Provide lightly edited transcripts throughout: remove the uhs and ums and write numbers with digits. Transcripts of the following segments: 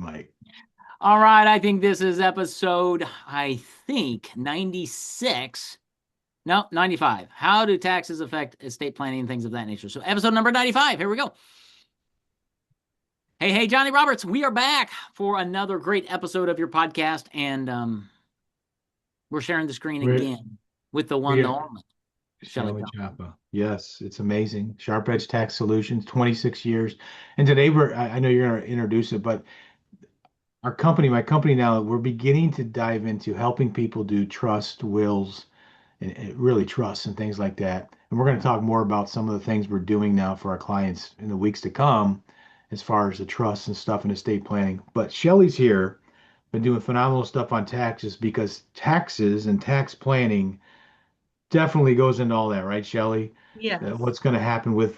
Mike. All right, I think this is episode, 96. No, 95. How do taxes affect estate planning and things of that nature? So episode number 95. Here we go. Hey, Johnny Roberts, we are back for another great episode of your podcast, and we're sharing the screen We're, again with the one, we the are only, Shelly Shelly Cioppa. Cioppa. Yes, it's amazing. Sharp Edge Tax Solutions, 26 years. And today I know you're going to introduce it, but my company now, we're beginning to dive into helping people do trust, wills, and really trusts and things like that. And we're going to talk more about some of the things we're doing now for our clients in the weeks to come, as far as the trusts and stuff and estate planning. But Shelly's here, been doing phenomenal stuff on taxes because taxes and tax planning definitely goes into all that, right, Shelly? Yes. What's going to happen with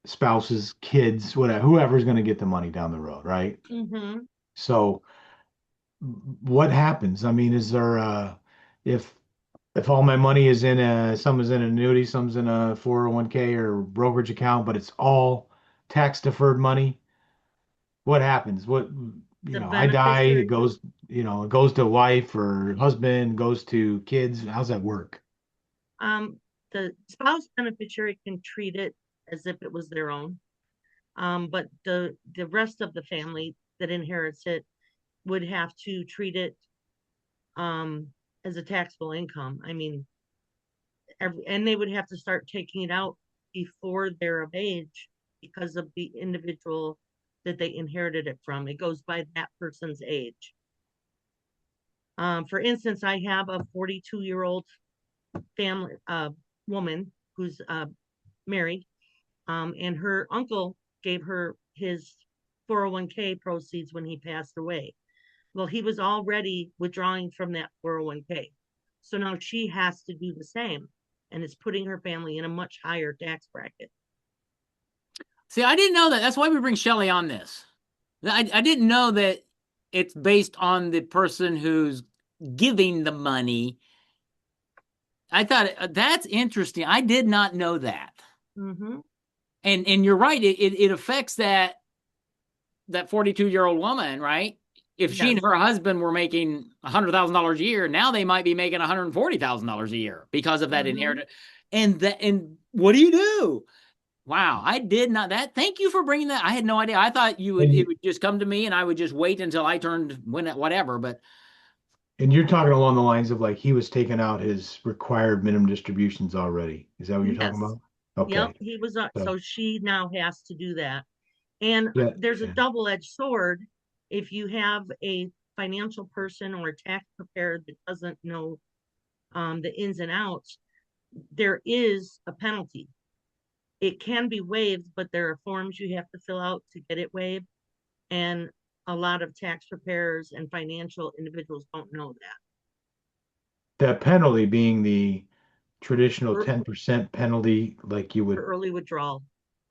spouses, kids, whatever, whoever's going to get the money down the road, right? Mm-hmm. So what happens? I mean, is there if if all my money is in some is in an annuity, some's in a 401k or brokerage account, but it's all tax deferred money, what happens? The I die, it beneficiary, goes, it goes to wife or husband, goes to kids. How's that work? um, the spouse beneficiary can treat it as if it was their own. But the rest of the family that inherits it would have to treat it um as a taxable income. I mean, and they would have to start taking it out before they're of age because of the individual that they inherited it from. It goes by that person's age. For instance, I have a 42-year-old family woman who's married, and her uncle gave her his 401k proceeds when he passed away. Well, he was already withdrawing from that 401k. So now she has to do the same, and it's putting her family in a much higher tax bracket. See, I didn't know that. That's why we bring Shelly on this. I didn't know that it's based on the person who's giving the money. I thought that's interesting. I did not know that. Mm-hmm. And you're right. It affects that 42-year-old woman, right? If she and Yes, her husband were making $100,000 a year, now they might be making $140,000 a year because of that mm-hmm. inheritance. And what do you do? Wow, I did not that. Thank you for bringing that. I had no idea. I thought And it you, would just come to me and I would just wait until I turned whatever. But and you're talking along the lines of like he was taking out his required minimum distributions already. Is that what you're talking Yes. about? Yep, Okay. he was So so she now has to do that. And yeah, there's a yeah. double-edged sword. If you have a financial person or a tax preparer that doesn't know the ins and outs, there is a penalty. It can be waived, but there are forms you have to fill out to get it waived. And a lot of tax preparers and financial individuals don't know that. That penalty being the traditional For, 10% penalty, like you for would, early withdrawal.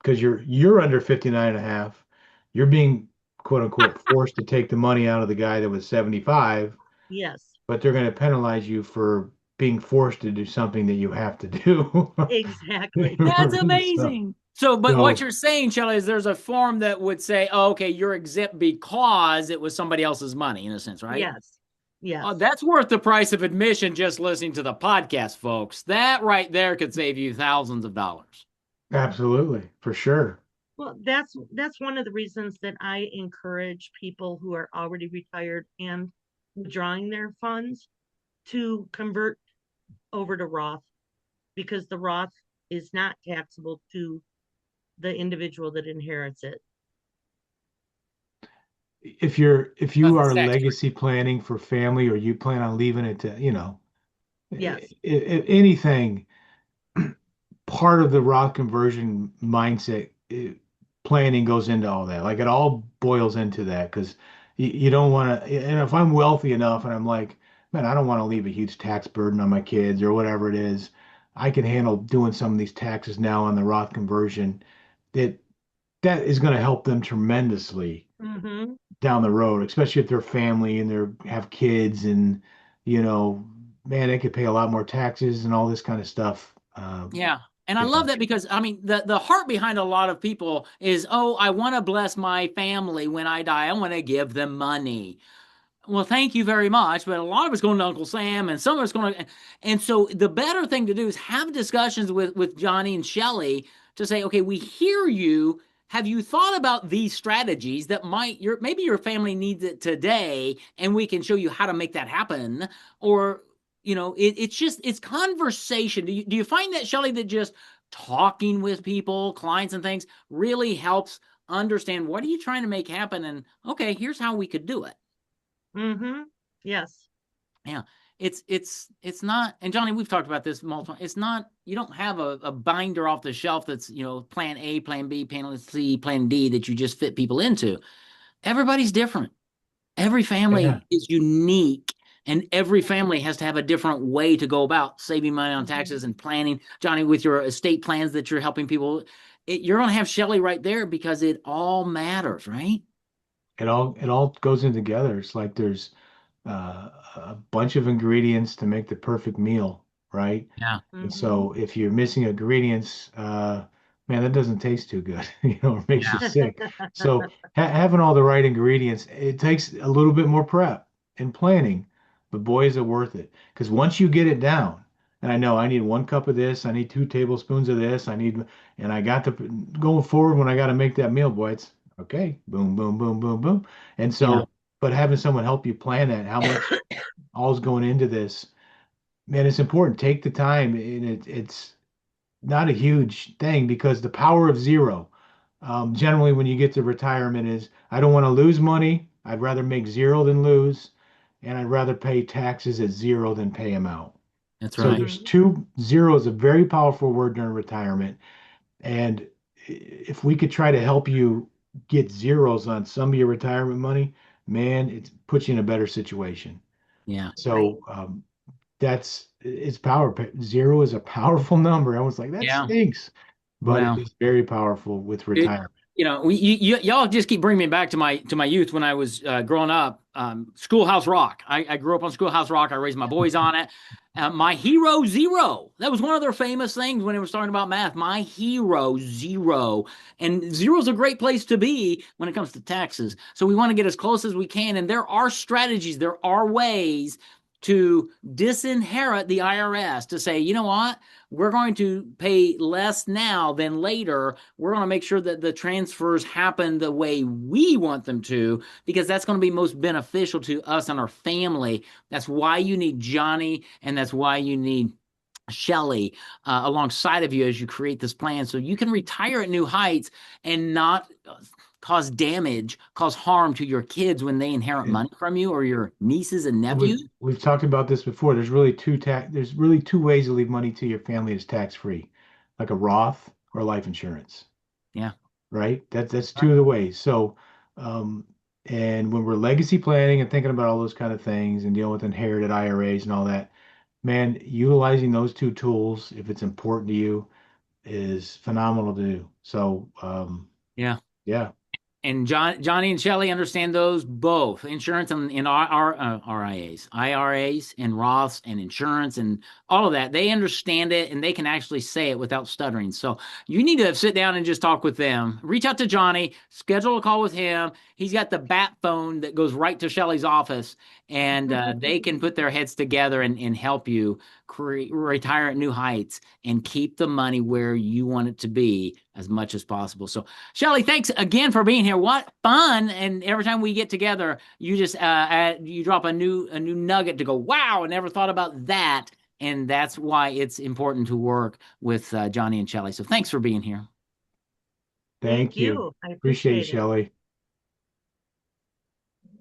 because you're under 59 and a half, you're being quote unquote forced to take the money out of the guy that was 75, Yes, but they're going to penalize you for being forced to do something that you have to do. exactly. that's So, amazing. So, but what so you're saying, Shelly, is there's a form that would say, oh, okay, you're exempt because it was somebody else's money, in a sense, right? Yes, Oh, yes. that's worth the price of admission just listening to the podcast, folks. That right there could save you thousands of dollars. absolutely, for sure. Well, that's one of the reasons that I encourage people who are already retired and withdrawing their funds to convert over to Roth, because the Roth is not taxable to the individual that inherits it. If you Because it's are tax free. legacy planning for family or you plan on leaving it to, Yes. anything, part of the Roth conversion mindset planning goes into all that. Like it all boils into that because you don't want to. And if I'm wealthy enough and I'm like, man, I don't want to leave a huge tax burden on my kids or whatever it is, I can handle doing some of these taxes now on the Roth conversion. That that is going to help them tremendously Mm-hmm. down the road, especially if they're family and they have kids and, man, they could pay a lot more taxes and all this kind of stuff. Yeah. And I love that because I mean the heart behind a lot of people is, oh, I want to bless my family when I die. I want to give them money. Well, thank you very much, but a lot of it's going to Uncle Sam, and some of it's going to. And so the better thing to do is have discussions with Johnny and Shelly to say, okay, we hear you. Have you thought about these strategies that might maybe your family needs it today, and we can show you how to make that happen? Or it's just it's conversation. Do you find that, Shelly, that just talking with people, clients, and things really helps understand what are you trying to make happen, and okay, here's how we could do it. Mm-hmm. Yes. Yeah. It's not, and Johnny, we've talked about this multiple. It's not, you don't have a binder off the shelf that's, plan A, plan B, plan C, plan D that you just fit people into. Everybody's different. Every family is unique, and every family has to have a different way to go about saving money on taxes and planning. Johnny, with your estate plans that you're helping people, you're going to have Shelly right there because it all matters, right? It all goes in together. It's like there's a bunch of ingredients to make the perfect meal, right? Yeah. And so if you're missing ingredients, man, that doesn't taste too good, it makes you sick. So having all the right ingredients, it takes a little bit more prep and planning, but boy, is it worth it. Because once you get it down, and I know I need 1 cup of this, I need 2 tablespoons of this, and I got to going forward when I got to make that meal, boy, it's okay, boom, boom, boom, boom, boom. And Yeah. so, but having someone help you plan that, how much all's going into this, man, it's important. Take the time, and it's not a huge thing because the power of zero, generally when you get to retirement, is I don't want to lose money. I'd rather make zero than lose, and I'd rather pay taxes at zero than pay them out. That's So right. there's two zero is a very powerful word during retirement. And if we could try to help you get zeros on some of your retirement money, man, it puts you in a better situation. Yeah. So it's power. Zero is a powerful number. I was like, that Yeah. stinks, but it Well, is very powerful with retirement. y'all just keep bringing me back to my youth when I was growing up. Schoolhouse Rock. I grew up on Schoolhouse Rock. I raised my boys on it. My hero zero. That was one of their famous things when they were starting about math. My hero zero, and zero is a great place to be when it comes to taxes. So we want to get as close as we can, and there are strategies. There are ways to disinherit the IRS to say, you know what? We're going to pay less now than later. We're going to make sure that the transfers happen the way we want them to, because that's going to be most beneficial to us and our family. That's why you need Johnny, and that's why you need Shelly alongside of you as you create this plan so you can retire at new heights and not cause harm to your kids when they inherit money from you, or your nieces and And nephews. we've talked about this before. There's really two ways to leave money to your family that's tax free, like a Roth or life insurance. Yeah. Right? That's two of the ways. So, um, and when we're legacy planning and thinking about all those kind of things and dealing with inherited IRAs and all that, man, utilizing those two tools, if it's important to you, is phenomenal to do. So, Yeah. yeah, And Johnny and Shelly understand those both, insurance and RIAs, IRAs and Roths and insurance and all of that. They understand it, and they can actually say it without stuttering. So you need to sit down and just talk with them. Reach out to Johnny, schedule a call with him. He's got the bat phone that goes right to Shelly's office, and they can put their heads together and help you retire at new heights and keep the money where you want it to be as much as possible. So Shelly, thanks again for being here. What fun! And every time we get together, you just you drop a new nugget to go, wow, I never thought about that. And that's why it's important to work with Johnny and Shelly. So thanks for being here. thank you. I Appreciate it, appreciate it. Shelley.